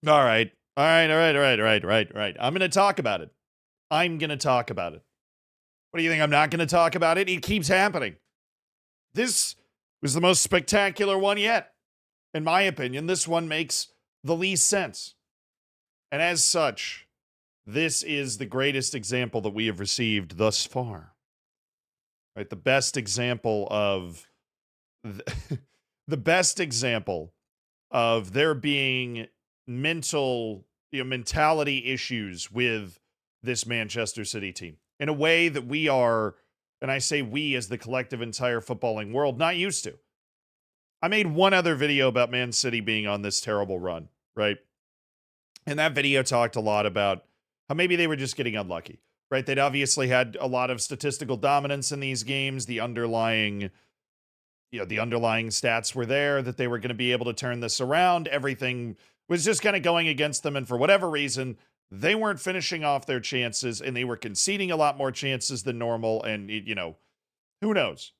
All right. All right. All right. All right. All right. All right. All right. I'm going to talk about it. I'm going to talk about it. What do you think? I'm not going to talk about it? It keeps happening. This was the most spectacular one yet. In my opinion, this one makes the least sense. And as such, this is the greatest example that we have received thus far. Right? The best example of the best example of there being mentality issues with this Manchester City team in a way that we are, and I say we as the collective entire footballing world, not used to. I made one other video about Man City being on this terrible run, right? And that video talked a lot about how maybe they were just getting unlucky, right? They'd obviously had a lot of statistical dominance in these games. The underlying stats were there that they were going to be able to turn this around. Everything was just kind of going against them. And for whatever reason, they weren't finishing off their chances and they were conceding a lot more chances than normal. And, who knows?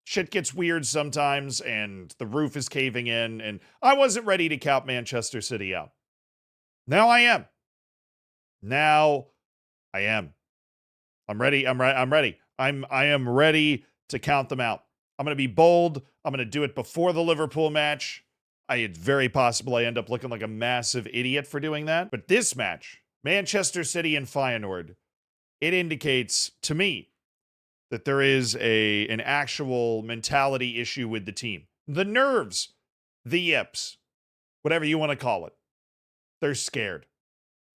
Shit gets weird sometimes and the roof is caving in. And I wasn't ready to count Manchester City out. Now I am. Now I am. I'm ready. I am ready to count them out. I'm going to be bold. I'm going to do it before the Liverpool match. It's very possible I end up looking like a massive idiot for doing that. But this match, Manchester City and Feyenoord, it indicates to me that there is an actual mentality issue with the team. The nerves, the yips, whatever you want to call it. They're scared.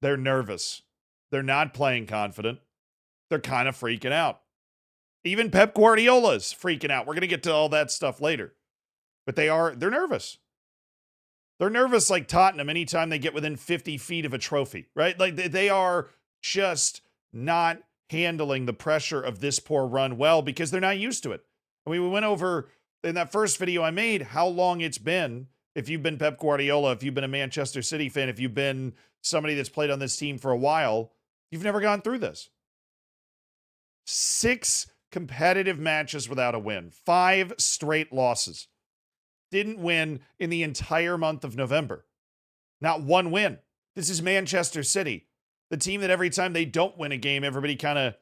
They're nervous. They're not playing confident. They're kind of freaking out. Even Pep Guardiola's freaking out. We're going to get to all that stuff later. But they're nervous. They're nervous like Tottenham anytime they get within 50 feet of a trophy, right? Like they are just not handling the pressure of this poor run well because they're not used to it. I mean, we went over in that first video I made how long it's been. If you've been Pep Guardiola, if you've been a Manchester City fan, if you've been somebody that's played on this team for a while, you've never gone through this. 6 competitive matches without a win. 5 straight losses. Didn't win in the entire month of November. Not one win. This is Manchester City. The team that every time they don't win a game, everybody kind of,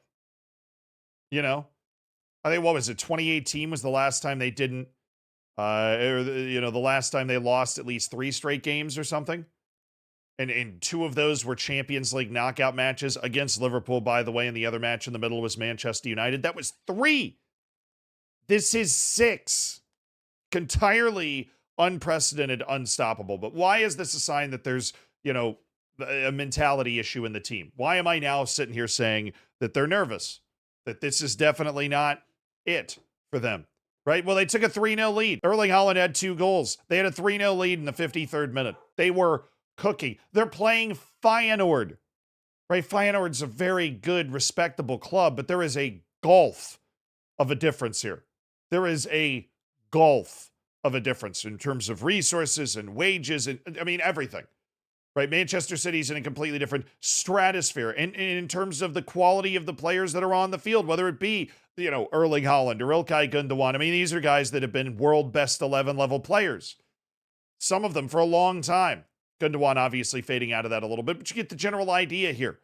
I think, what was it? 2018 was the last time they didn't, the last time they lost at least 3 straight games or something. And 2 of those were Champions League knockout matches against Liverpool, by the way, and the other match in the middle was Manchester United. That was 3. This is 6. Entirely unprecedented, unstoppable. But why is this a sign that there's, a mentality issue in the team? Why am I now sitting here saying that they're nervous? That this is definitely not it for them, right? Well, they took a 3-0 lead. Erling Haaland had 2 goals. They had a 3-0 lead in the 53rd minute. They were cooking. They're playing Feyenoord, right? Feyenoord's a very good, respectable club, but there is a gulf of a difference here. There is a gulf of a difference in terms of resources and wages and, everything, right? Manchester City's in a completely different stratosphere. And in terms of the quality of the players that are on the field, whether it be, Erling Haaland or Ilkay Gundogan. These are guys that have been world best 11 level players. Some of them for a long time. Gundogan obviously fading out of that a little bit, but you get the general idea here.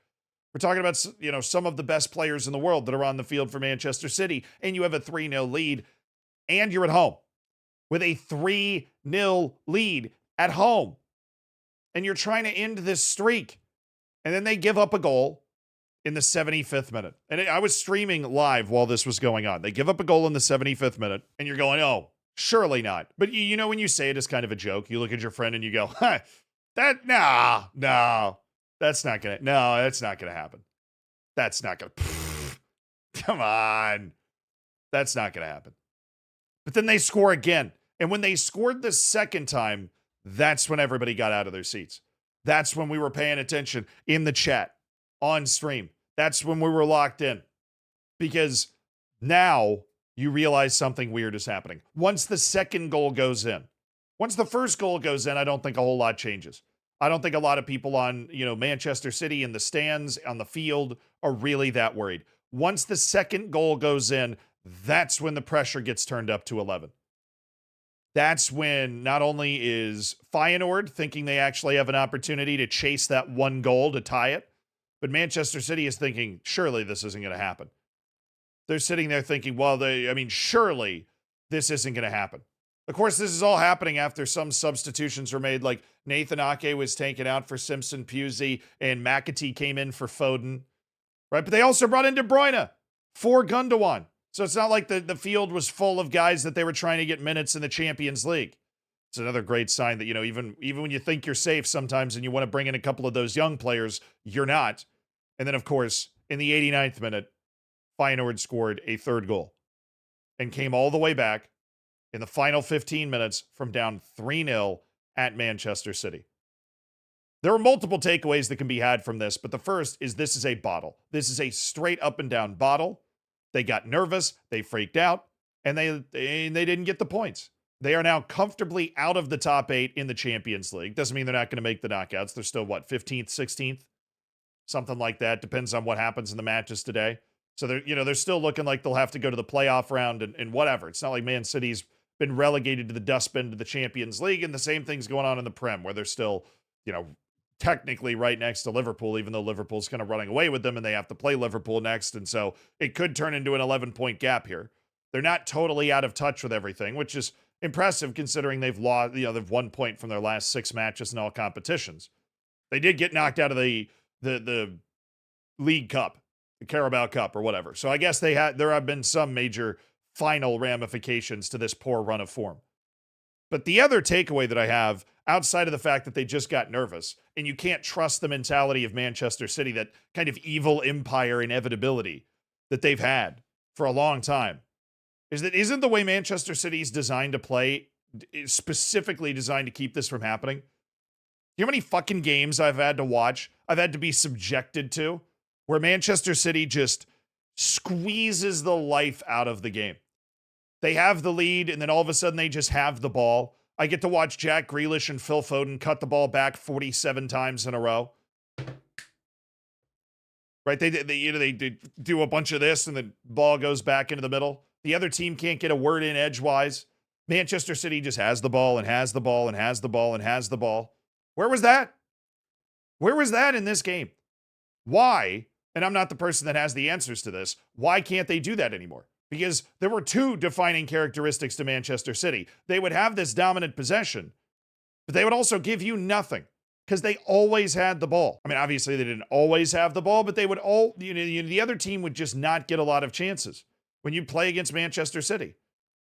We're talking about, some of the best players in the world that are on the field for Manchester City, and you have a 3-0 lead, and you're at home with a 3-0 lead at home. And you're trying to end this streak. And then they give up a goal in the 75th minute. And I was streaming live while this was going on. They give up a goal in the 75th minute, and you're going, oh, surely not. But when you say it as kind of a joke, you look at your friend and you go, that's not going to happen. That's not going to, come on. That's not going to happen. But then they score again. And when they scored the second time, that's when everybody got out of their seats. That's when we were paying attention in the chat, on stream. That's when we were locked in. Because now you realize something weird is happening. Once the second goal goes in, once the first goal goes in, I don't think a whole lot changes. I don't think a lot of people on, Manchester City in the stands, on the field, are really that worried. Once the second goal goes in, that's when the pressure gets turned up to 11. That's when not only is Feyenoord thinking they actually have an opportunity to chase that one goal to tie it, but Manchester City is thinking, surely this isn't going to happen. They're sitting there thinking, well, surely this isn't going to happen. Of course, this is all happening after some substitutions were made, like Nathan Ake was taken out for Simpson Pusey and McAtee came in for Foden, right? But they also brought in De Bruyne for Gundogan. So it's not like the field was full of guys that they were trying to get minutes in the Champions League. It's another great sign that, even when you think you're safe sometimes and you want to bring in a couple of those young players, you're not. And then, of course, in the 89th minute, Feyenoord scored a third goal and came all the way back in the final 15 minutes from down 3-0 at Manchester City. There are multiple takeaways that can be had from this, but the first is this is a bottle. This is a straight up and down bottle. They got nervous, they freaked out, and they didn't get the points. They are now comfortably out of the top 8 in the Champions League. Doesn't mean they're not going to make the knockouts. They're still, 15th, 16th? Something like that. Depends on what happens in the matches today. So they're still looking like they'll have to go to the playoff round and whatever. It's not like Man City's been relegated to the dustbin to the Champions League, and the same thing's going on in the Prem, where they're still, technically right next to Liverpool, even though Liverpool's kind of running away with them and they have to play Liverpool next. And so it could turn into an 11-point gap here. They're not totally out of touch with everything, which is impressive considering they've lost, they've 1 point from their last 6 matches in all competitions. They did get knocked out of the League Cup, the Carabao Cup or whatever. So I guess there have been some major final ramifications to this poor run of form. But the other takeaway that I have, outside of the fact that they just got nervous, and you can't trust the mentality of Manchester City, that kind of evil empire inevitability that they've had for a long time, is that isn't the way Manchester City's designed to play specifically designed to keep this from happening? You know how many fucking games I've had to watch, I've had to be subjected to, where Manchester City just squeezes the life out of the game. They have the lead, and then all of a sudden they just have the ball. I get to watch Jack Grealish and Phil Foden cut the ball back 47 times in a row. Right? They do a bunch of this, and the ball goes back into the middle. The other team can't get a word in edgewise. Manchester City just has the ball and has the ball and has the ball and has the ball. Where was that? Where was that in this game? Why? And I'm not the person that has the answers to this. Why can't they do that anymore? Because there were 2 defining characteristics to Manchester City. They would have this dominant possession, but they would also give you nothing because they always had the ball. I mean, obviously they didn't always have the ball, but they would the other team would just not get a lot of chances when you play against Manchester City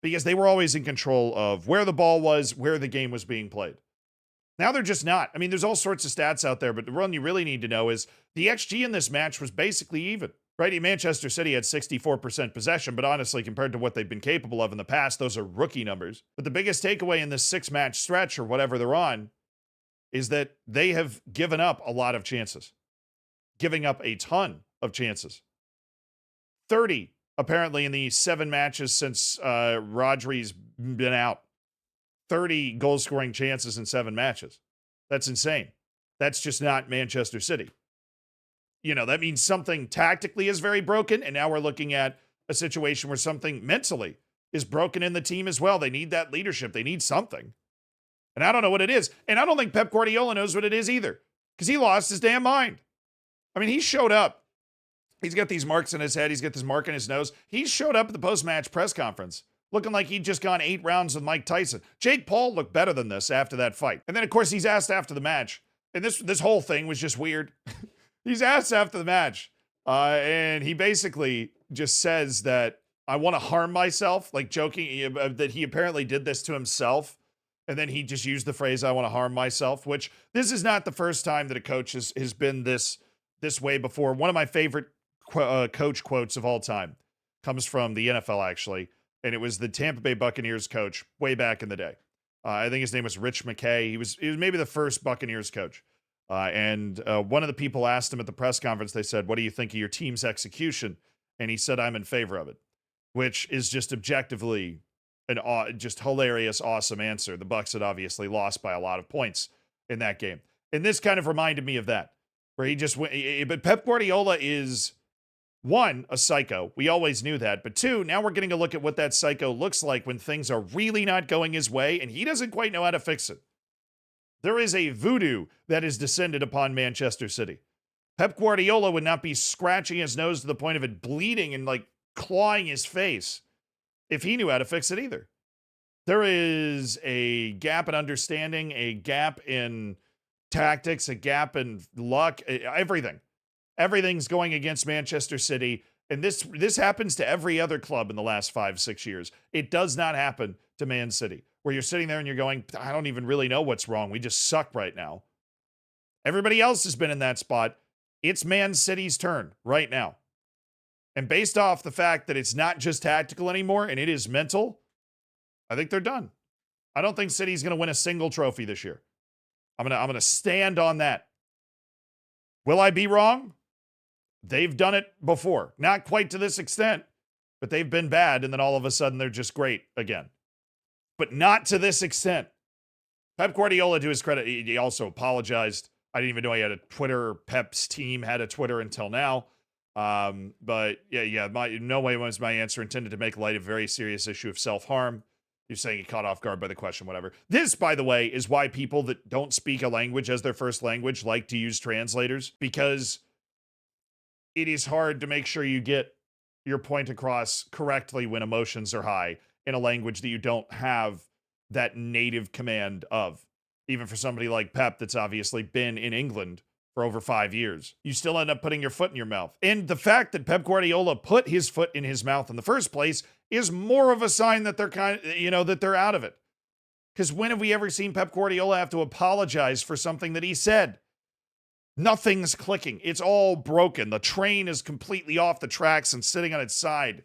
because they were always in control of where the ball was, where the game was being played. Now they're just not. I mean, there's all sorts of stats out there, but the one you really need to know is the XG in this match was basically even. Right? Manchester City had 64% possession, but honestly, compared to what they've been capable of in the past, those are rookie numbers. But the biggest takeaway in this 6-match stretch or whatever they're on is that they have given up a lot of chances. Giving up a ton of chances. 30, apparently, in the 7 matches since Rodri's been out. 30 goal-scoring chances in 7 matches. That's insane. That's just not Manchester City. That means something tactically is very broken, and now we're looking at a situation where something mentally is broken in the team as well. They need that leadership. They need something. And I don't know what it is. And I don't think Pep Guardiola knows what it is either, because he lost his damn mind. I mean, he showed up. He's got these marks in his head. He's got this mark in his nose. He showed up at the post-match press conference looking like he'd just gone 8 rounds with Mike Tyson. Jake Paul looked better than this after that fight. And then, of course, he's asked after the match, and this whole thing was just weird. He's asked after the match, and he basically just says that I want to harm myself, like joking that he apparently did this to himself. And then he just used the phrase, I want to harm myself, which this is not the first time that a coach has been this way before. One of my favorite coach quotes of all time comes from the NFL, actually. And it was the Tampa Bay Buccaneers coach way back in the day. I think his name was Rich McKay. He was maybe the first Buccaneers coach. And one of the people asked him at the press conference, they said, what do you think of your team's execution? And he said, I'm in favor of it, which is just objectively an just hilarious, awesome answer. The Bucs had obviously lost by a lot of points in that game. And this kind of reminded me of that, where he just went, but Pep Guardiola is one, a psycho. We always knew that. But two, now we're getting a look at what that psycho looks like when things are really not going his way and he doesn't quite know how to fix it. There is a voodoo that is descended upon Manchester City. Pep Guardiola would not be scratching his nose to the point of it bleeding and like clawing his face if he knew how to fix it either. There is a gap in understanding, a gap in tactics, a gap in luck, everything. Everything's going against Manchester City. And this happens to every other club in the last 5-6 years. It does not happen to Man City, where you're sitting there and you're going, I don't even really know what's wrong. We just suck right now. Everybody else has been in that spot. It's Man City's turn right now. And based off the fact that it's not just tactical anymore and it is mental, I think they're done. I don't think City's going to win a single trophy this year. I'm going to stand on that. Will I be wrong? They've done it before. Not quite to this extent, but they've been bad and then all of a sudden they're just great again. But not to this extent. Pep Guardiola, to his credit, he also apologized. I didn't even know he had a Twitter. Pep's team had a Twitter until now. But no way was my answer intended to make light of a very serious issue of self-harm. You're saying he caught off guard by the question, whatever. This, by the way, is why people that don't speak a language as their first language like to use translators, because it is hard to make sure you get your point across correctly when emotions are high in a language that you don't have that native command of. Even for somebody like Pep that's obviously been in England for over 5 years. You still end up putting your foot in your mouth. And the fact that Pep Guardiola put his foot in his mouth in the first place is more of a sign that they're that they're out of it. Because when have we ever seen Pep Guardiola have to apologize for something that he said? Nothing's clicking. It's all broken. The train is completely off the tracks and sitting on its side,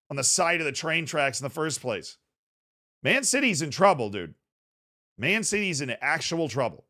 on the side of the train tracks in the first place. Man City's in trouble, dude. Man City's in actual trouble.